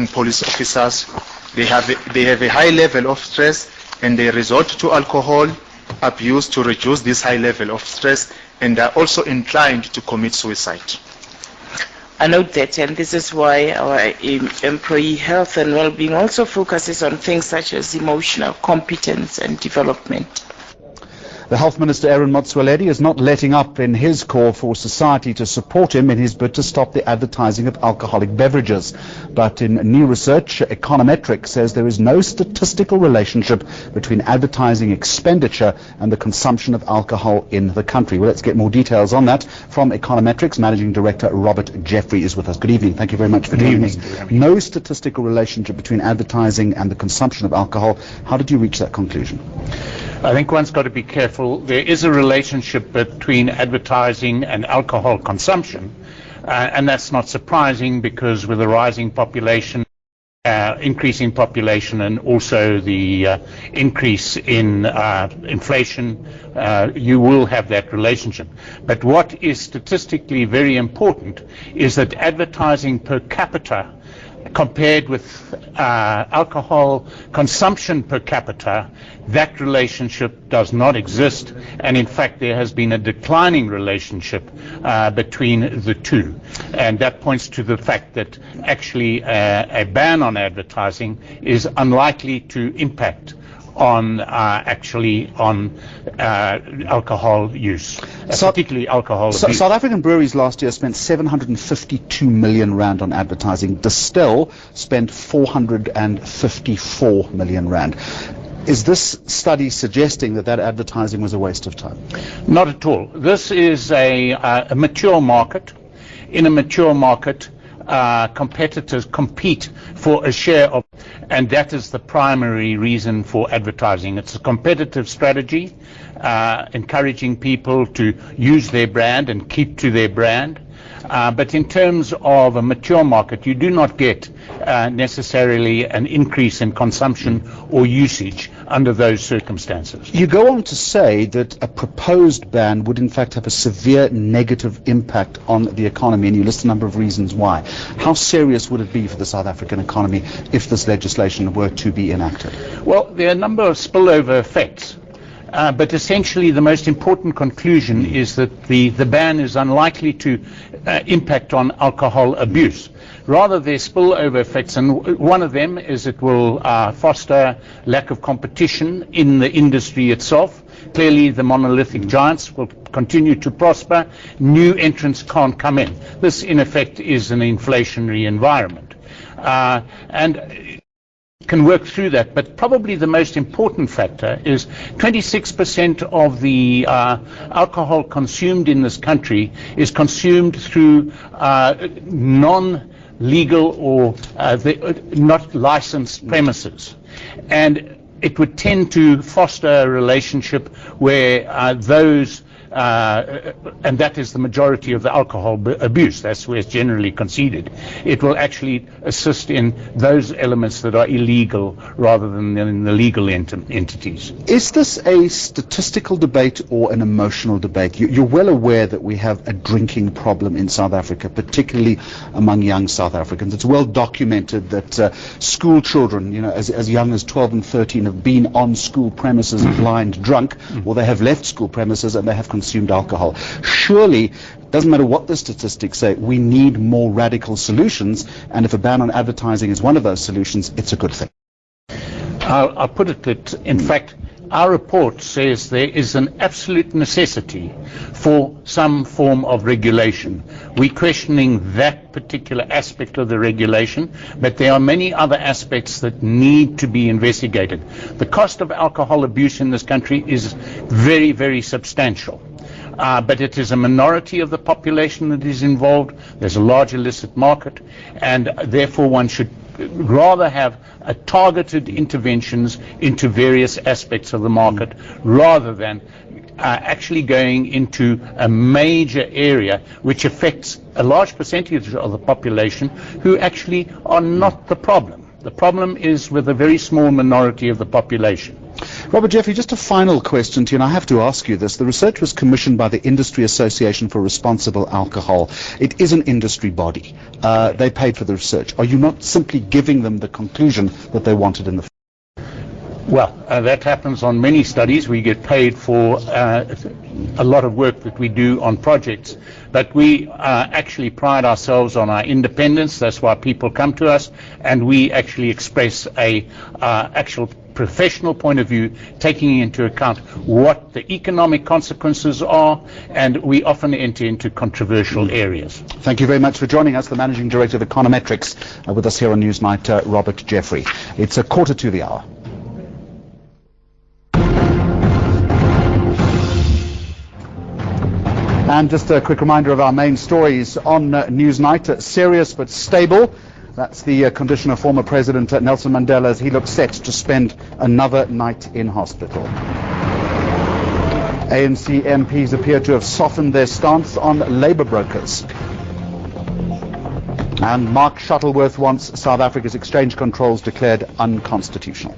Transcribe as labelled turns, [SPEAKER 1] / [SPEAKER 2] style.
[SPEAKER 1] police officers, they have a high level of stress, and they resort to alcohol abuse to reduce this high level of stress, and are also inclined to commit suicide.
[SPEAKER 2] I note that, and this is why our employee health and well-being also focuses on things such as emotional competence and development.
[SPEAKER 3] The Health Minister, Aaron Motsoaledi, is not letting up in his call for society to support him in his bid to stop the advertising of alcoholic beverages. But in new research, Econometrix says there is no statistical relationship between advertising expenditure and the consumption of alcohol in the country. Well, let's get more details on that from Econometrix. Managing Director Robert Jeffery is with us. Good evening. Thank you very much for joining us. No statistical relationship between advertising and the consumption of alcohol. How did you reach that conclusion?
[SPEAKER 4] I think one's got to be careful. There is a relationship between advertising and alcohol consumption, and that's not surprising because with a rising population, increasing population, and also the increase in inflation, you will have that relationship. But what is statistically very important is that advertising per capita compared with alcohol consumption per capita, that relationship does not exist, and in fact there has been a declining relationship between the two, and that points to the fact that actually a ban on advertising is unlikely to impact on alcohol use, particularly alcohol abuse.
[SPEAKER 3] South African breweries last year spent 752 million rand on advertising. Distill spent 454 million rand. Is this study suggesting that advertising was a waste of time?
[SPEAKER 4] Not at all. This is a mature market. In a mature market, competitors compete for a share of, and that is the primary reason for advertising. It's a competitive strategy, encouraging people to use their brand and keep to their brand. But in terms of a mature market, you do not get necessarily an increase in consumption or usage under those circumstances.
[SPEAKER 3] You go on to say that a proposed ban would in fact have a severe negative impact on the economy, and you list a number of reasons why. How serious would it be for the South African economy if this legislation were to be enacted?
[SPEAKER 4] Well, there are a number of spillover effects. But essentially the most important conclusion is that the ban is unlikely to impact on alcohol abuse. Rather, there's spillover effects, and one of them is it will foster lack of competition in the industry itself. Clearly, the monolithic giants will continue to prosper. New entrants can't come in. This, in effect, is an inflationary environment. And can work through that, but probably the most important factor is 26% of the alcohol consumed in this country is consumed through non-legal or not licensed premises, and it would tend to foster a relationship where those and that is the majority of the alcohol abuse. That's where it's generally conceded. It will actually assist in those elements that are illegal rather than in the legal entities.
[SPEAKER 3] Is this a statistical debate or an emotional debate? You're well aware that we have a drinking problem in South Africa, particularly among young South Africans. It's well documented that school children, as young as 12 and 13, have been on school premises blind drunk, or they have left school premises and they have consumed alcohol. Surely, doesn't matter what the statistics say, we need more radical solutions, and if a ban on advertising is one of those solutions, it's a good thing.
[SPEAKER 4] I'll put it that, in fact, our report says there is an absolute necessity for some form of regulation. We're questioning that particular aspect of the regulation, but there are many other aspects that need to be investigated. The cost of alcohol abuse in this country is very, very substantial. But it is a minority of the population that is involved. There's a large illicit market, and therefore one should rather have targeted interventions into various aspects of the market rather than actually going into a major area which affects a large percentage of the population who actually are not the problem. The problem is with a very small minority of the population.
[SPEAKER 3] Robert Jeffrey, just a final question to you, and I have to ask you this. The research was commissioned by the Industry Association for Responsible Alcohol. It is an industry body. They paid for the research. Are you not simply giving them the conclusion that they wanted in the...
[SPEAKER 4] Well, that happens on many studies. We get paid for a lot of work that we do on projects, but we actually pride ourselves on our independence. That's why people come to us, and we actually express a actual professional point of view, taking into account what the economic consequences are, and we often enter into controversial areas.
[SPEAKER 3] Thank you very much for joining us, the Managing Director of Econometrix, with us here on Newsnight, Robert Jeffrey. It's 1:45. And just a quick reminder of our main stories on Newsnight. Serious but stable. That's the condition of former President Nelson Mandela as he looks set to spend another night in hospital. ANC MPs appear to have softened their stance on labour brokers. And Mark Shuttleworth wants South Africa's exchange controls declared unconstitutional.